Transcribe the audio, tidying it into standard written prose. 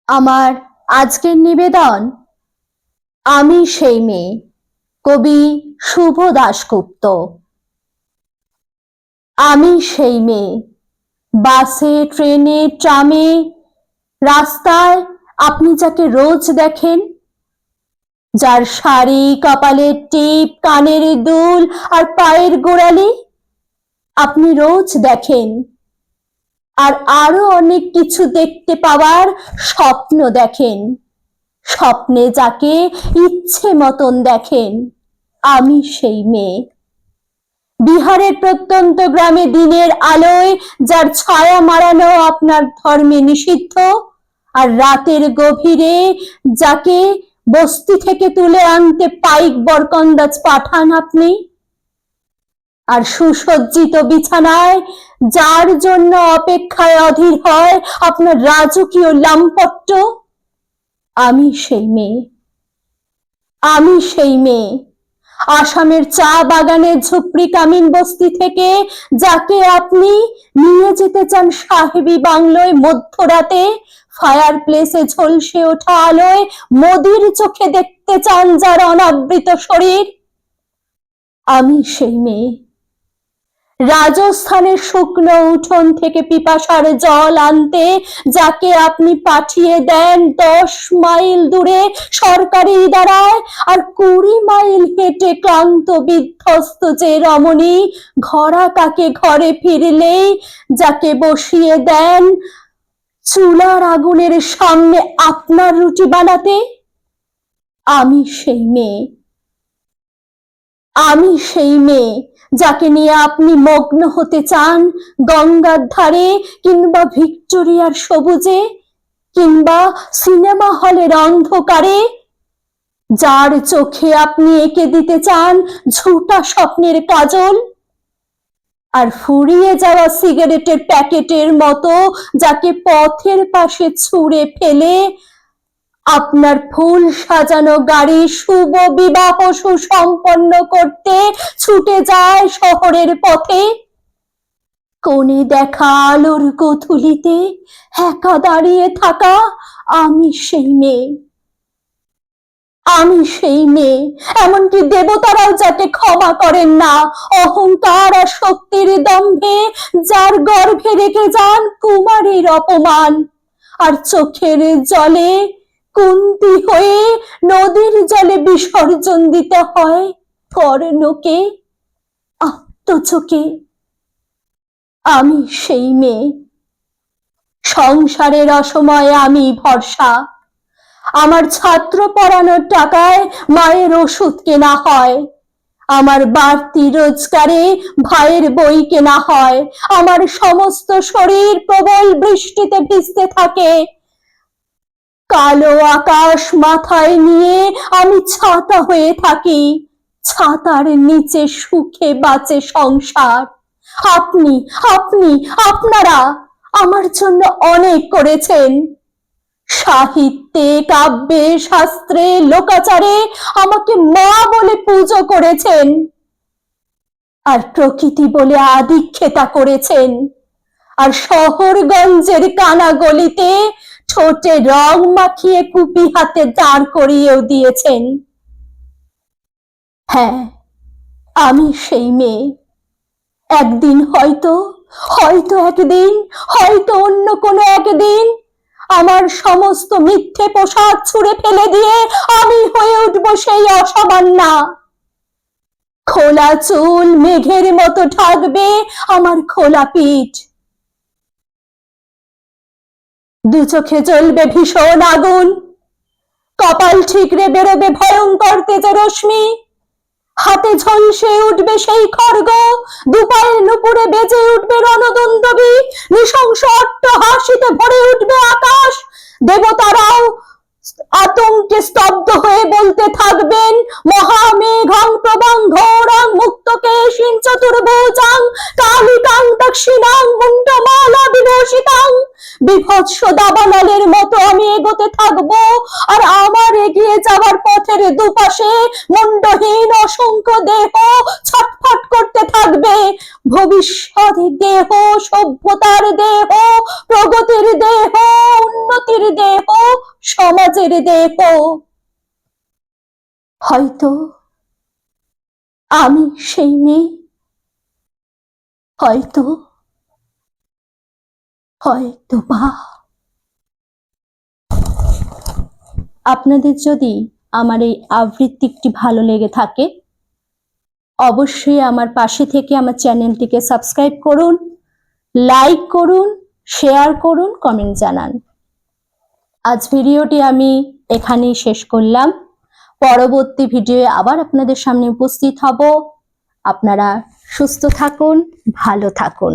আমার আজকের নিবেদন আমি সেই মেয়ে, কবি শুভ দাশগুপ্ত। আমি সেই মেয়ে, বাসে, ট্রেনে, ট্রামে, রাস্তায় আপনি যাকে রোজ দেখেন, যার শাড়ি, কপালের টিপ, কানের দুল আর পায়ের গোড়ালি আপনি রোজ দেখেন, আর আরো অনেক কিছু দেখতে পাওয়ার স্বপ্ন দেখেন। স্বপ্নে যাকে ইচ্ছে মতন দেখেন, আমি সেই মেয়ে। বিহারের প্রত্যন্ত গ্রামে দিনের আলোয় যার ছায়া মারানো আপনার ধর্মে নিষিদ্ধ, আর রাতের গভীরে যাকে বস্তি থেকে তুলে আনতে পাইক বরকন্দাজ পাঠান আপনি, আর সুসজ্জিত বিছানায় যার জন্য অপেক্ষায় অধীর হয় আপনার রাজকীয় লামপট্ট, আমি সেই মেয়ে। আমি সেই মেয়ে, আসামের চা বাগানের ঝুপড়ি কামিন বস্তি থেকে যাকে আপনি নিয়ে যেতে চান সাহেবি বাংলোয় মধ্যরাতে, ফায়ার প্লেসে ঝলসে ওঠা আলোয় মোদির চোখে দেখতে চান যার অনাবৃত শরীর, আমি সেই মেয়ে। রাজস্থানের শুকনো উঠোন থেকে পিপাসার জল আনতে যাকে আপনি পাঠিয়ে দেন 10 মাইল দূরে সরকারি ইদারায়, আর 20 মাইল হেঁটে ক্লান্ত বিধ্বস্ত যে রমণী ঘরা কাকে ঘরে ফিরলেই যাকে বসিয়ে দেন চুলার আগুনের সামনে আপনার রুটি বানাতে, আমি সেই মেয়ে। আমি সেই মেয়ে যাকে নিয়ে আপনি মগ্ন হতে চান গঙ্গার ধারে, কিংবা ভিক্টোরিয়ার সবুজে, কিংবা সিনেমা হলের অন্ধকারে, যার চোখে আপনি এঁকে দিতে চান ঝুটা স্বপ্নের কাজল, আর ফুরিয়ে যাওয়া সিগারেটের প্যাকেটের মতো যাকে পথের পাশে ছুঁড়ে ফেলে আপনার ফুল সাজানো গাড়ি শুভ বিবাহ সুসম্পন্ন করতে ছুটে যায় শহরের পথে। কোণে দেখা আলোর গোধূলিতে একা দাঁড়িয়ে থাকা আমি সেই মেয়ে। আমি সেই মেয়ে, এমনকি দেবতারাও যাকে ক্ষমা করেন না অহংকার আর শক্তির দম্ভে, যার গর্ভে রেখে যান কুমারীর অপমান, আর চোখের জলে কুন্তি হয়ে নদীর জলে বিসর্জন দিতে হয় কর্ণকে, আত্মচোখে। আমি সেই মেয়ে, সংসারের অসময়ে আমি ভরসা। আমার ছাত্র পড়ানোর টাকায় মায়ের ওষুধ কেনা হয়, আমার বাড়তি রোজগারে ভাইয়ের বই কেনা হয়, আমার সমস্ত শরীর প্রবল বৃষ্টিতে ভিজতে থাকে। কালো আকাশ মাথায় নিয়ে আমি ছাতা হয়ে থাকি, ছাতার নিচে সুখে বাঁচে সংসার। আপনি আপনি আপনারা আমার জন্য অনেক করেছেন, সাহিত্যে, কাব্যে, শাস্ত্রে, লোকাচারে আমাকে মা বলে পুজো করেছেন, আর প্রকৃতি বলে আদিক্ষেতা করেছেন, আর শহরগঞ্জের কানা গলিতে ঠোঁটে রং মাখিয়ে কুপি হাতে দাঁড় করিয়েও দিয়েছেন। হ্যাঁ, আমি সেই মেয়ে। একদিন হয়তো হয়তো একদিন হয়তো অন্য কোনো একদিন আমার সমস্ত মিথ্যে পোশাক ছুঁড়ে ফেলে দিয়ে আমি হয়ে উঠবো সেই অসামান্যা। খোলা চুল মেঘের মতো ঢাকবে আমার খোলা পিঠ, দু চোখে জ্বলবে ভীষণ আগুন, কপাল ঠিকরে বেরোবে ভয়ঙ্কর তেজে রশ্মি, হাতে ঝলসে উঠবে সেই খড়গ, দুপায়ের নুপুরে বেজে উঠবে রণদুন্দুভি, নৃশংস অট্টহাসিতে ভরে উঠবে আকাশ। দেবতারাও আতঙ্কে স্তব্ধ হয়ে বলতে থাকবেন মহামেঘং প্রবং ঘোরং মুক্তকেশিং চতুর্ভুজাং কালিকাং দক্ষিণাং মুন্ডমালা বিভূষিতাং। বিভৎস দাবানলের মতো আমি এগোতে থাকবো, আর আমার এগিয়ে যাওয়ার পথের দুপাশে মুন্ডহীন অসংখ্য দেহ ছটফট করতে থাকবে। ভবিষ্যৎ দেহ, সভ্যতার দেহ, প্রগতির দেহ, উন্নত জাতির দেহ, সমাজের দেহ। হয়তো আমি সেই মেয়ে, হয়তো বা। আপনাদের যদি আমার এই আবৃত্তিটি ভালো লেগে থাকে, অবশ্যই আমার পাশে থেকে আমার চ্যানেলটিকে সাবস্ক্রাইব করুন, লাইক করুন, শেয়ার করুন, কমেন্ট জানান। আজ ভিডিওটি আমি এখানেই শেষ করলাম। পরবর্তী ভিডিওয়ে আবার আপনাদের সামনে উপস্থিত হব। আপনারা সুস্থ থাকুন, ভালো থাকুন।